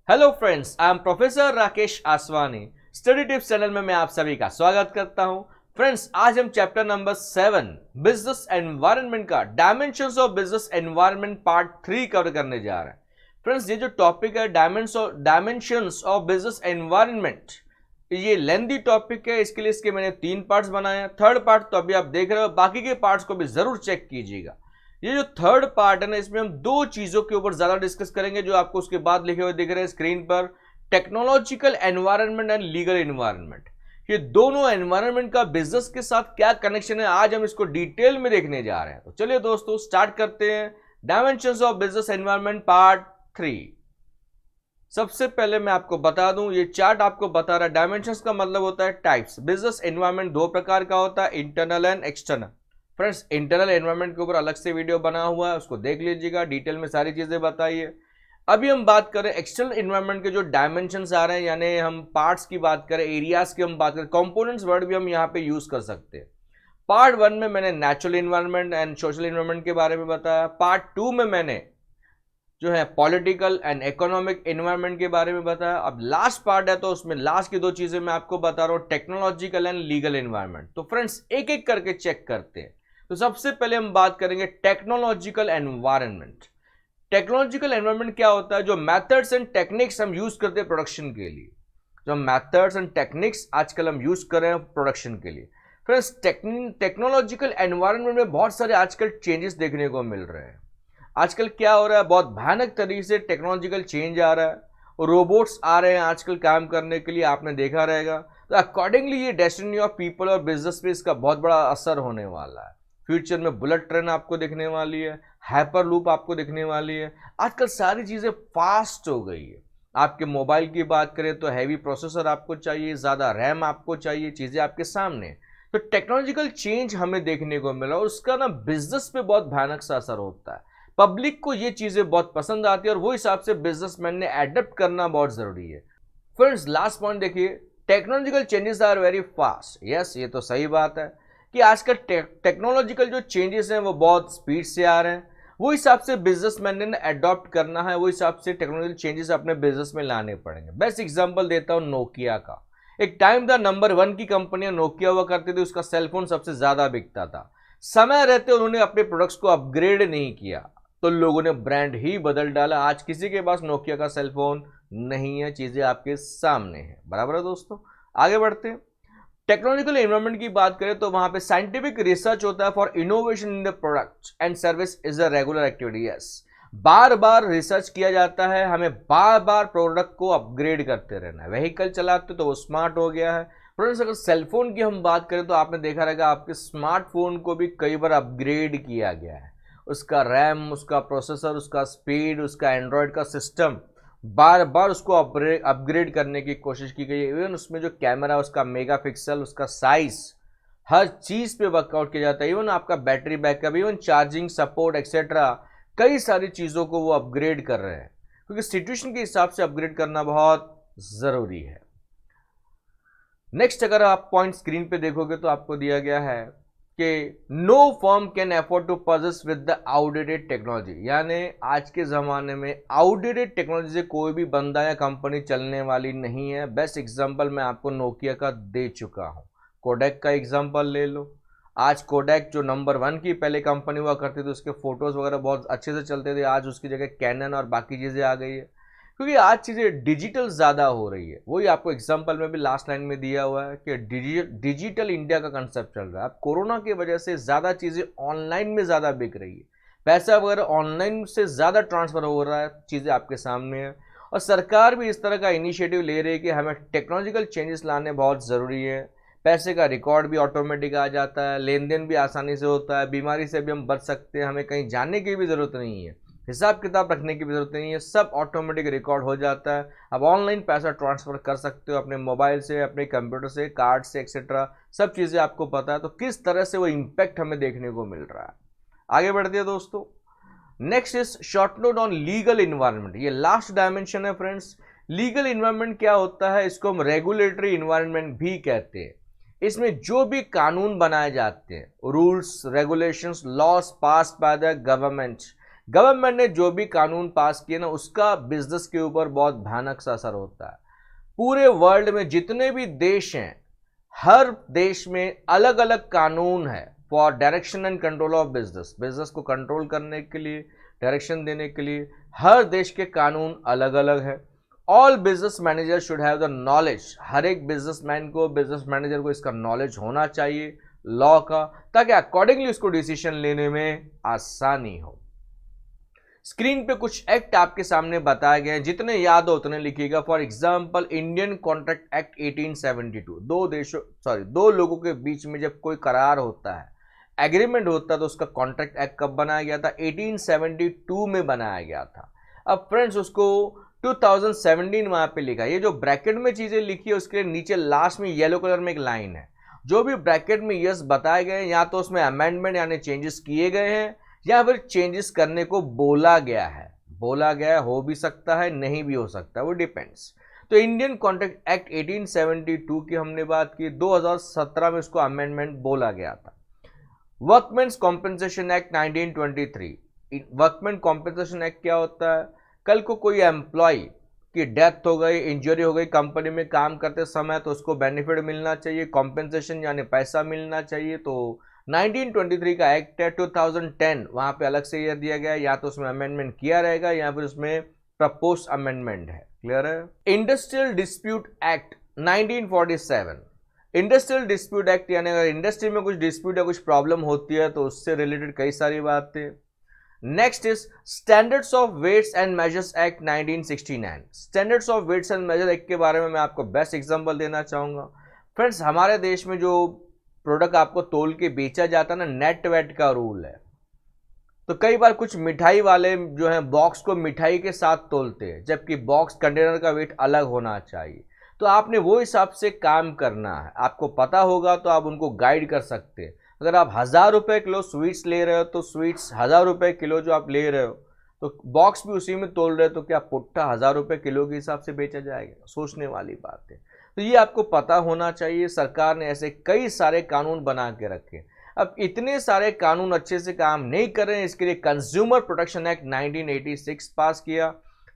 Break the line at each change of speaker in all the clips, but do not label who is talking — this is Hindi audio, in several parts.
Hello friends, I am professor Rakesh Aswani. Study tips channel में मैं आप सभी का स्वागत करता हूं। फ्रेंड्स, आज हम चैप्टर नंबर 7 बिजनेस एनवायरनमेंट का dimensions of business environment part 3 cover करने जा रहे हैं। फ्रेंड्स, ये जो टॉपिक है डायमेंशंस ऑफ बिजनेस एनवायरनमेंट, ये लेंदी टॉपिक है। इसके लिए इसके मैंने 3 पार्ट्स बनाए हैं। थर्ड पार्ट तो अभी आप देख रहे हो, बाकी के पार्ट्स को भी जरूर चेक कीजिएगा। ये जो थर्ड पार्ट है ना, इसमें हम दो चीजों के ऊपर ज्यादा डिस्कस करेंगे जो आपको उसके बाद लिखे हुए दिख रहे हैं स्क्रीन पर। Technological environment and legal environment, ये दोनों एनवायरनमेंट का बिजनेस के साथ क्या कनेक्शन है, आज हम इसको डिटेल में देखने जा रहे हैं। तो चलिए दोस्तों, स्टार्ट करते हैं dimensions of business environment part 3। सबसे पहले मैं आपको बता दूं, ये चार्ट आपको बता रहा है डायमेंशंस का मतलब होता है टाइप्स। बिजनेस एनवायरनमेंट दो प्रकार का होता है, internal and external. Friends, internal environment के ऊपर अलग से वीडियो बना हुआ है, उसको देख लीजिएगा, डिटेल में सारी चीजें बताइए। अभी हम बात करें एक्सटर्नल एनवायरनमेंट के जो डायमेंशंस आ रहे हैं, यानी हम पार्ट्स की बात करें, एरियाज की हम बात करें, कंपोनेंट्स वर्ड भी हम यहाँ पे यूज कर सकते हैं। पार्ट 1 में मैंने natural environment and social environment के बारे में बताया। पार्ट 2 में मैंने जो है पॉलिटिकल एंड इकोनॉमिक एनवायरनमेंट के बारे में बताया। अब लास्ट पार्ट है तो उसमें लास्ट की दो चीजें मैं आपको बता रहा हूं, टेक्नोलॉजिकल एंड लीगल एनवायरनमेंट। तो फ्रेंड्स, एक एक करके चेक करते हैं। तो सबसे पहले हम बात करेंगे टेक्नोलॉजिकल एनवायरनमेंट। टेक्नोलॉजिकल एनवायरनमेंट क्या होता है? जो मेथड्स एंड टेक्निक्स हम यूज करते हैं प्रोडक्शन के लिए, जो मेथड्स एंड टेक्निक्स आजकल हम यूज कर रहे हैं प्रोडक्शन के लिए। फ्रेंड्स, टेक्नोलॉजिकल एनवायरनमेंट में बहुत सारे आजकल चेंजेस देखने को मिल रहे हैं। आजकल क्या हो रहा है, बहुत भयानक तरीके से टेक्नोलॉजिकल चेंज आ रहा है। रोबोट्स आ रहे हैं आजकल काम करने के लिए, आपने देखा रहेगा। तो अकॉर्डिंगली ये डेस्टिनी ऑफ पीपल और बिजनेस पे इसका बहुत बड़ा असर होने वाला है। फ्यूचर में बुलेट ट्रेन आपको दिखने वाली है, हाइपर लूप आपको दिखने वाली है। आजकल सारी चीज़ें फास्ट हो गई है। आपके मोबाइल की बात करें तो हैवी प्रोसेसर आपको चाहिए, ज़्यादा रैम आपको चाहिए, चीज़ें आपके सामने। तो टेक्नोलॉजिकल चेंज हमें देखने को मिला और उसका ना बिजनेस पे बहुत भयानक सा असर होता है। पब्लिक को ये चीज़ें बहुत पसंद आती है और वो हिसाब से बिजनेसमैन ने एडप्ट करना बहुत ज़रूरी है। फ्रेंड्स, लास्ट पॉइंट देखिए, technological changes are very fast. Yes, ये तो सही बात है कि आजकल टेक्नोलॉजिकल जो चेंजेस हैं वो बहुत स्पीड से आ रहे हैं। वो हिसाब से बिजनेसमैन ने अडॉप्ट करना है, वो हिसाब से टेक्नोलॉजिकल चेंजेस अपने बिजनेस में लाने पड़ेंगे। बेस्ट एग्जांपल देता हूँ नोकिया का। एक टाइम था नंबर 1 की कंपनियां नोकिया हुआ करती थी, उसका सेलफोन सबसे ज्यादा बिकता था। समय रहते उन्होंने अपने प्रोडक्ट्स को अपग्रेड नहीं किया तो लोगों ने ब्रांड ही बदल डाला। आज किसी के पास नोकिया का सेलफोन नहीं है, चीजें आपके सामने हैं। बराबर है दोस्तों, आगे बढ़ते हैं। टेक्नोलॉजिकल एनवायरनमेंट की बात करें तो वहां पे साइंटिफिक रिसर्च होता है for innovation in the product and service is a regular activity. Yes, bar bar research किया जाता है, हमें बार बार प्रोडक्ट को अपग्रेड करते रहना है। व्हीकल चलाते तो वो स्मार्ट हो गया है। फ्रेंड्स, अगर सेलफोन की हम बात करें तो आपने देखा रहेगा आपके स्मार्टफोन को भी कई बार अपग्रेड किया गया है। उसका रैम, उसका प्रोसेसर, उसका स्पीड, उसका एंड्रॉयड का सिस्टम, बार बार उसको अपग्रेड करने की कोशिश की गई है। इवन उसमें जो कैमरा, उसका मेगापिक्सल, उसका साइज, हर चीज़ पे वर्कआउट किया जाता है। इवन आपका battery backup, even charging support etcetera, कई सारी चीज़ों को वो अपग्रेड कर रहे हैं क्योंकि सिचुएशन के हिसाब से अपग्रेड करना बहुत ज़रूरी है। नेक्स्ट, अगर आप पॉइंट स्क्रीन पे देखोगे तो आपको दिया गया है कि no firm can afford to purchase with the outdated technology, यानी आज के ज़माने में आउटडेटेड टेक्नोलॉजी से कोई भी बंदा या कंपनी चलने वाली नहीं है। बेस्ट एग्जांपल मैं आपको नोकिया का दे चुका हूँ। कोडेक का एग्जांपल ले लो। आज कोडेक जो नंबर 1 की पहले कंपनी हुआ करती थी, उसके फोटोज़ वगैरह बहुत अच्छे से चलते थे, आज उसकी जगह कैनन और बाकी चीज़ें आ गई है क्योंकि आज चीज़ें डिजिटल ज़्यादा हो रही है। वही आपको एग्जांपल में भी लास्ट लाइन में दिया हुआ है कि डिजिटल इंडिया का कंसेप्ट चल रहा है। अब कोरोना की वजह से ज़्यादा चीज़ें ऑनलाइन में ज़्यादा बिक रही है, पैसा वगैरह ऑनलाइन से ज़्यादा ट्रांसफ़र हो रहा है, चीज़ें आपके सामने है। और सरकार भी इस तरह का इनिशिएटिव ले रही है कि हमें टेक्नोलॉजिकल चेंजेस लाने बहुत ज़रूरी है। पैसे का रिकॉर्ड भी ऑटोमेटिक आ जाता है, लेन देन भी आसानी से होता है, बीमारी से भी हम बच सकते हैं, हमें कहीं जाने की भी ज़रूरत नहीं है, हिसाब किताब रखने की भी जरूरत नहीं है, सब ऑटोमेटिक रिकॉर्ड हो जाता है। अब ऑनलाइन पैसा ट्रांसफर कर सकते हो अपने मोबाइल से, अपने कंप्यूटर से, कार्ड से एक्सेट्रा, सब चीज़ें आपको पता है। तो किस तरह से वो इम्पैक्ट हमें देखने को मिल रहा है। आगे बढ़ते हैं दोस्तों। Next is short note on legal environment. ये लास्ट डायमेंशन है फ्रेंड्स। लीगल इन्वायरमेंट क्या होता है? इसको हम रेगुलेटरी इन्वायरमेंट भी कहते हैं। इसमें जो भी कानून बनाए जाते हैं, rules, regulations, laws pass by the government, government ने जो भी कानून पास किए ना, उसका बिजनेस के ऊपर बहुत भयानक सा असर होता है। पूरे वर्ल्ड में जितने भी देश हैं, हर देश में अलग अलग कानून है for direction and control of business. Business को कंट्रोल करने के लिए, डायरेक्शन देने के लिए हर देश के कानून अलग अलग है। All business manager should have the knowledge. हर एक बिजनेसमैन को, बिजनेस मैनेजर को इसका नॉलेज होना चाहिए लॉ का, ताकि अकॉर्डिंगली उसको डिसीजन लेने में आसानी हो। स्क्रीन पे कुछ एक्ट आपके सामने बताए गए हैं, जितने याद हो उतने लिखिएगा। For example, Indian contract act 1872। दो लोगों के बीच में जब कोई करार होता है, एग्रीमेंट होता है, तो उसका कॉन्ट्रैक्ट एक्ट कब बनाया गया था? 1872 में बनाया गया था। अब फ्रेंड्स, उसको 2017 वहां पे लिखा। ये जो ब्रैकेट में चीजें लिखी है, उसके नीचे लास्ट में येलो कलर में एक लाइन है। जो भी ब्रैकेट में यस बताए गए, या तो उसमें अमेंडमेंट यानी चेंजेस किए गए हैं, या फिर चेंजेस करने को बोला गया है। बोला गया हो भी सकता है, नहीं भी हो सकता है, वो डिपेंड्स। तो इंडियन कॉन्ट्रैक्ट एक्ट 1872 की हमने बात की। 2017 में उसको अमेंडमेंट बोला गया था। Workmen's compensation act 1923। Workman compensation act क्या होता है? कल को कोई एम्प्लॉय की डेथ हो गई, इंजरी हो गई कंपनी में काम करते समय, तो उसको बेनिफिट मिलना चाहिए, कॉम्पेंसेशन यानी पैसा मिलना चाहिए। तो 1923 का एक्ट है। 2010 वहां पे अलग से यह दिया गया है, या तो उसमें अमेंडमेंट किया रहेगा या फिर उसमें प्रपोज अमेंडमेंट है। क्लियर है? Industrial dispute act 1947। Industrial dispute act यानी अगर इंडस्ट्री में कुछ डिस्प्यूट या कुछ प्रॉब्लम होती है तो उससे रिलेटेड कई सारी बातें। Next is standards of weights and measures act 1969। Standards of weights and measure act के बारे में मैं आपको बेस्ट एग्जांपल देना चाहूंगा। फ्रेंड्स, हमारे देश में जो प्रोडक्ट आपको तोल के बेचा जाता है ना, नेट वेट का रूल है। तो कई बार कुछ मिठाई वाले जो है बॉक्स को मिठाई के साथ तोलते हैं, जबकि बॉक्स कंटेनर का वेट अलग होना चाहिए। तो आपने वो हिसाब से काम करना है। आपको पता होगा तो आप उनको गाइड कर सकते हैं। अगर आप 1000 रुपये किलो स्वीट्स ले रहे हो, तो स्वीट्स 1000 रुपये किलो जो आप ले रहे हो, तो बॉक्स भी उसी में तोल रहे हो, तो क्या पुट्ठा 1000 रुपये किलो के हिसाब से बेचा जाएगा? सोचने वाली बात है। तो ये आपको पता होना चाहिए। सरकार ने ऐसे कई सारे कानून बना के रखे। अब इतने सारे कानून अच्छे से काम नहीं कर रहे हैं, इसके लिए कंज्यूमर प्रोटेक्शन एक्ट 1986 पास किया।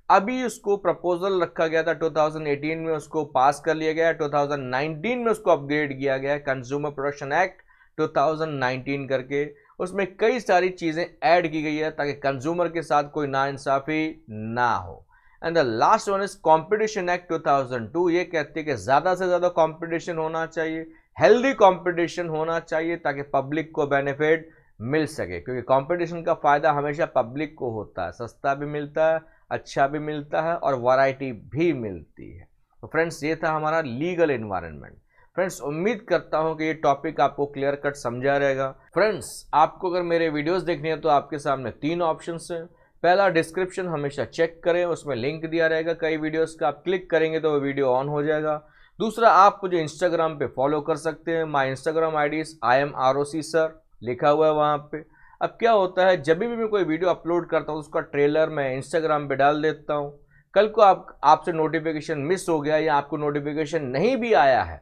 अभी उसको प्रपोजल रखा गया था 2018 में, उसको पास कर लिया गया। 2019 में उसको अपग्रेड किया गया, कंज्यूमर प्रोटेक्शन एक्ट 2019 करके। उसमें कई सारी चीजें ऐड की गई है ताकि कंज्यूमर के साथ कोई नाइंसाफी ना हो। And the last one is competition act 2002। ये कहती है कि ज्यादा से ज्यादा कॉम्पिटिशन होना चाहिए, हेल्दी कॉम्पिटिशन होना चाहिए, ताकि पब्लिक को बेनिफिट मिल सके। क्योंकि कंपटीशन का फायदा हमेशा पब्लिक को होता है, सस्ता भी मिलता है, अच्छा भी मिलता है और वैरायटी भी मिलती है। तो फ्रेंड्स, ये था हमारा लीगल एनवायरनमेंट। फ्रेंड्स, उम्मीद करता हूं कि ये टॉपिक आपको क्लियर कट समझा रहेगा। फ्रेंड्स, आपको अगर मेरे वीडियोस देखनी है तो आपके सामने 3 ऑप्शंस हैं। पहला, डिस्क्रिप्शन हमेशा चेक करें, उसमें लिंक दिया रहेगा कई वीडियोस का, आप क्लिक करेंगे तो वो वीडियो ऑन हो जाएगा। दूसरा, आप मुझे इंस्टाग्राम पे फॉलो कर सकते हैं। My Instagram I D IMROC sir लिखा हुआ है वहाँ पे। अब क्या होता है, जब भी मैं कोई वीडियो अपलोड करता हूँ उसका ट्रेलर मैं इंस्टाग्राम पे डाल देता हूँ। कल को आपसे नोटिफिकेशन मिस हो गया या आपको नोटिफिकेशन नहीं भी आया है,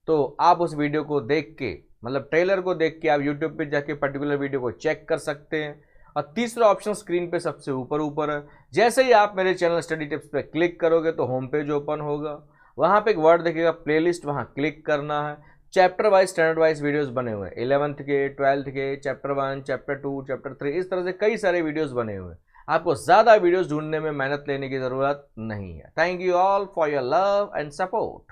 तो आप उस वीडियो को देख के, मतलब ट्रेलर को देख के, आप यूट्यूब पे जाके पर्टिकुलर वीडियो को चेक कर सकते हैं। और तीसरा ऑप्शन स्क्रीन पे सबसे ऊपर है। जैसे ही आप मेरे चैनल स्टडी टिप्स पे क्लिक करोगे तो होम पेज ओपन होगा। वहाँ पे एक वर्ड दिखेगा प्लेलिस्ट, वहाँ क्लिक करना है। Chapter wise, standard wise videos बने हुए हैं, 11th के, 12th के, चैप्टर 1, चैप्टर 2, चैप्टर 3, इस तरह से कई सारे वीडियोस बने हुए हैं। आपको ज़्यादा वीडियोस ढूंढने में मेहनत लेने की ज़रूरत नहीं है। Thank you all for your love and support.